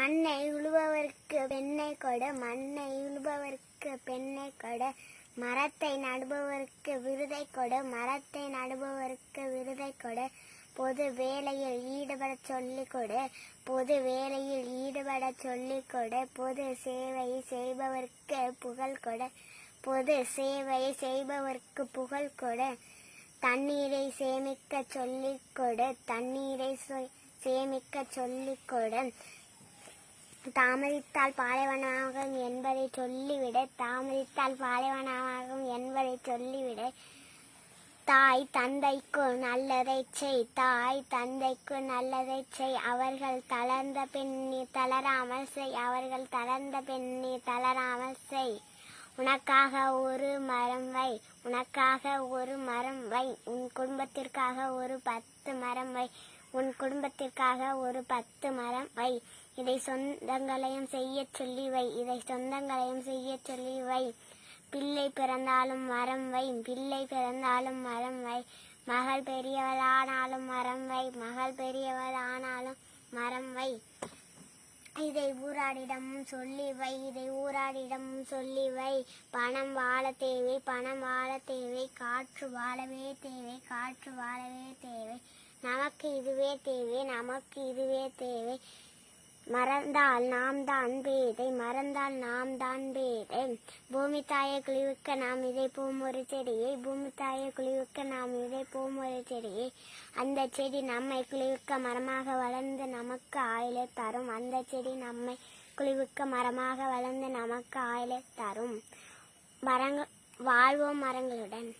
மண்ணை உழுபவருக்கு பெண்ணை கொடு, மண்ணை உழுபவருக்கு பெண்ணை கொடு, மரத்தை நடுபவருக்கு விருதை கொடு, மரத்தை நடுபவருக்கு விருதை கொடு, பொது வேலையில் ஈடுபட சொல்லிக் கொடு, பொது வேலையில் ஈடுபட சொல்லிக் கொடு, பொது சேவை செய்பவருக்கு புகழ் கொடு, பொது சேவை செய்பவருக்கு புகழ் கொடு, தண்ணீரை சேமிக்க சொல்லிக் கொடு, தண்ணீரை சேமிக்க சொல்லிக் கொடு, தாமதித்தால் பாலைவனமாகும் என்பதை சொல்லிவிடு, தாமதித்தால் பாலைவனமாகும் என்பதை சொல்லிவிடு, தாய் தந்தைக்கு நல்லதை செய், தாய் தந்தைக்கு நல்லதை செய், அவர்கள் தளர்ந்த பின் நீ தளராமல் செய், அவர்கள் தளர்ந்த பின் நீ தளராமல் செய், உனக்காக ஒரு மரம் வை, உனக்காக ஒரு மரம் வை, உன் குடும்பத்திற்காக ஒரு 10 மரம் வை, உன் குடும்பத்திற்காக ஒரு 10 மரம் வை, இதை சொந்தங்களையும் செய்ய சொல்லி வை, இதை சொந்தங்களையும் செய்ய சொல்லி வை, பிள்ளை பிறந்தாலும் மரம் வை, பிள்ளை பிறந்தாலும் மரம் வை, மகள் பெரியவள் ஆனாலும் மரம் வை, மகள் பெரியவள் ஆனாலும் மரம் வை, இதை ஊராடிடமும் சொல்லி வை, இதை ஊராடிடமும் சொல்லி வை, பணம் வாழ தேவை, பணம் வாழ தேவை, காற்று வாழவே தேவை, காற்று வாழவே தேவை, நமக்கு இதுவே தேவை, நமக்கு இதுவே தேவை, மறந்தால் நாம் தான் பேதை, மறந்தால் நாம் தான் பேதை, பூமி தாயை குளிவுக்க நாம் இதை போம் ஒரு செடியை, பூமி தாயை குளிவுக்க நாம் இதை போம் ஒரு செடியை, அந்த செடி நம்மை குளிவுக்க மரமாக வளர்ந்து நமக்கு ஆயுளை தரும், அந்த செடி நம்மை குளிவுக்க மரமாக வளர்ந்து நமக்கு ஆயுளை தரும். வாழ்வோம் மரங்களுடன்.